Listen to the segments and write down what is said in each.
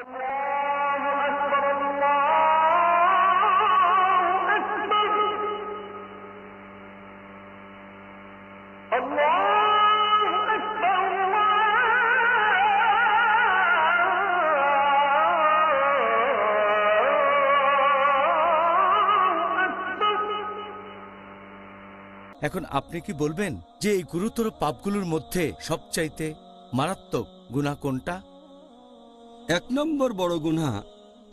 এখন আপনি কি বলবেন যে এই গুরুতর পাপগুলোর মধ্যে সবচাইতে মারাত্মক গুনাহ কোনটা? 1 নম্বর বড় গুনাহ,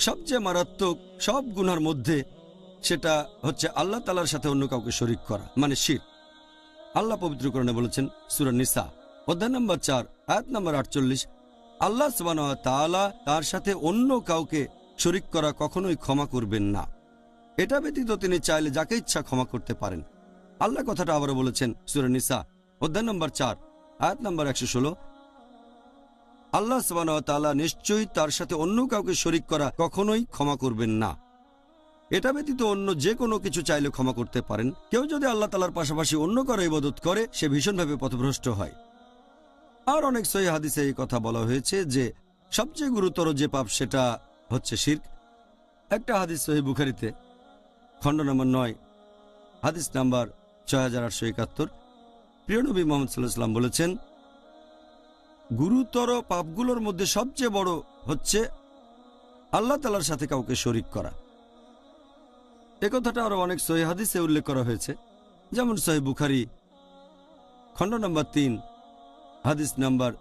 সবচেয়ে মারাত্মক সব গুনার মধ্যে, সেটা হচ্ছে আল্লাহ তাআলার সাথে অন্য কাউকে শরীক করা, মানে শিরক। আল্লাহ পবিত্র কোরআনে বলেছেন সূরা নিসা অধ্যায় নম্বর 4 আয়াত নম্বর 48, আল্লাহ সুবহানাহু ওয়া তাআলা তার সাথে অন্য কাউকে শরীক করা কখনোই ক্ষমা করবেন না। এটা ব্যতীত তিনি চাইলে যাকে ইচ্ছা ক্ষমা করতে পারেন। আল্লাহ কথাটা আবারও বলেছেন সূরা নিসা অধ্যায় নম্বর 4 আয়াত নম্বর 116, আল্লাহ সুবহানাহু ওয়া তাআলা নিশ্চয়ই তার সাথে অন্য কাউকে শরীক করা কখনোই ক্ষমা করবেন না। এটা ব্যতীত অন্য যে কোনো কিছু চাইলে ক্ষমা করতে পারেন। কেউ যদি আল্লাহ তাআলার পাশাপাশি অন্য কারো ইবাদত করে, সে ভীষণভাবে পথভ্রষ্ট হয়। আর অনেক সহিহ হাদিসে এই কথা বলা হয়েছে যে সবচেয়ে গুরুতর যে পাপ সেটা হচ্ছে শিরক। একটা হাদিস সহিহ বুখারীতে খণ্ড নম্বর 9 হাদিস নাম্বার 6871, প্রিয় নবী মুহাম্মদ সাল্লাল্লাহু আলাইহি ওয়াসাল্লাম বলেছেন, গুরুতর পাপগুলোর মধ্যে সবচেয়ে বড় হচ্ছে আল্লাহ তাআলার সাথে কাউকে শরীক করা। এ কথাটা আরো অনেক সহিহ হাদিসে উল্লেখ করা হয়েছে, যেমন সহিহ বুখারী খণ্ড নম্বর 3 হাদিস নাম্বার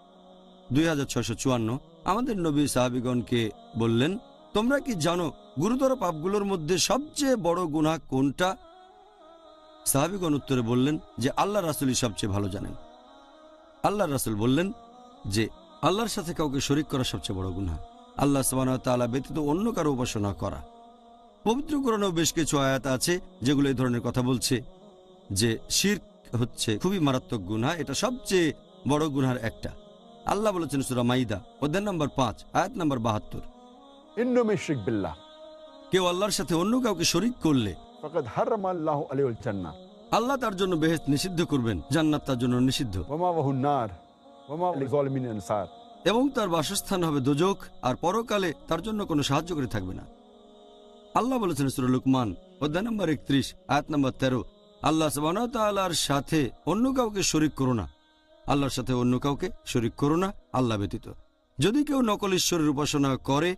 2654। আমাদের নবী সাহাবীগণকে বললেন, তোমরা কি জানো গুরুতর পাপগুলোর মধ্যে সবচেয়ে বড় গুনাহ কোনটা? সাহাবীগণ উত্তরে বললেন যে আল্লাহ রাসূলই সবচেয়ে ভালো জানেন। আল্লাহ রাসূল বললেন যে আল্লাহর সাথে কাউকে শরীক করা সবচেয়ে বড় গুনাহ, আল্লাহ সুবহানাহু ওয়া তাআলা ব্যতীত অন্য কারো উপাসনা করা। পবিত্র কোরআনেও বেশ কিছু আয়াত আছে যেগুলো এই ধরনের কথা বলছে যে শিরক হচ্ছে খুবই মারাত্মক গুনাহ, এটা সবচেয়ে বড় গুনাহের একটা। আল্লাহ বলেছেন সূরা মাইদা অধ্যায় নম্বর 5 আয়াত নম্বর 72, ইন্নাম ইশরিক বিল্লাহ, কেউ আল্লাহর সাথে অন্য কাউকে শরীক করলে ফাকাদ হারামাল্লাহু আলাইহিল জান্নাহ, আল্লাহ তার জন্য বেহেশত নিষিদ্ধ করবেন, জান্নাত তার জন্য নিষিদ্ধ, ওয়া মাওয়াহুন নার ওয়া মা লিযালিমিন আনসার, এবং তার বাসস্থান হবে দোজখ, আর পরকালে তার জন্য কোনো সাহায্যকারী থাকবে না। আল্লাহ বলেছেন সূরা লুকমান অধ্যায় নম্বর 31 আয়াত নম্বর 13, আল্লাহ সুবহানাহু ওয়া তাআলার সাথে অন্য কাউকে শরীক করো না, আল্লাহর সাথে অন্য কাউকে শরীক করো না আল্লাহ ব্যতীত। যদি কেউ নকল ঈশ্বরের উপাসনা করে,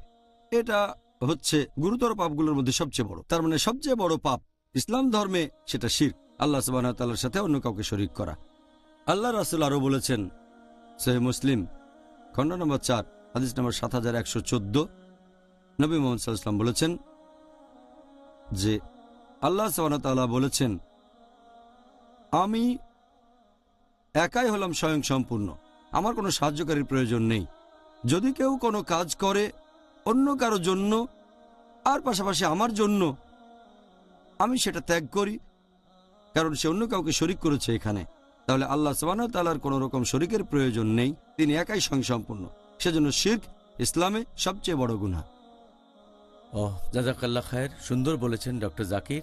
এটা হচ্ছে গুরুতর পাপগুলোর মধ্যে সবচেয়ে বড়, তার মানে সবচেয়ে বড় পাপ ইসলাম ধর্মে সেটা শিরক, আল্লাহ সুবহানাহু ওয়া তাআলার সাথে অন্য কাউকে শরীক করা। আল্লাহ রাসূল আরো বলেছেন সহিহ মুসলিম খণ্ড নম্বর 4 হাদিস নম্বর 7114, নবী মুহাম্মদ সাল্লাল্লাহু আলাইহি ওয়াসাল্লাম বলেছেন যে আল্লাহ সুবহানাহু ওয়া তাআলা বলেছেন, আমি একাই হলাম স্বয়ং সম্পূর্ণ, আমার কোনো সাহায্যকারীর প্রয়োজন নেই। যদি কেউ কোনো কাজ করে অন্য কারো জন্য আর পাশাপাশি আমার জন্য, আমি সেটা ত্যাগ করি, কারণ সে অন্য কাউকে শরীক করেছে এখানে। তাহলে আল্লাহ সুবহানাহু ওয়া তাআলার কোনো রকম শরীকের প্রয়োজন নেই, তিনি একাই স্বয়ংসম্পূর্ণ। সেজন্য শিরক ইসলামে সবচেয়ে বড় গুনাহ। জাযাকাল্লাহ খায়ের, সুন্দর বলেছেন ডক্টর জাকির।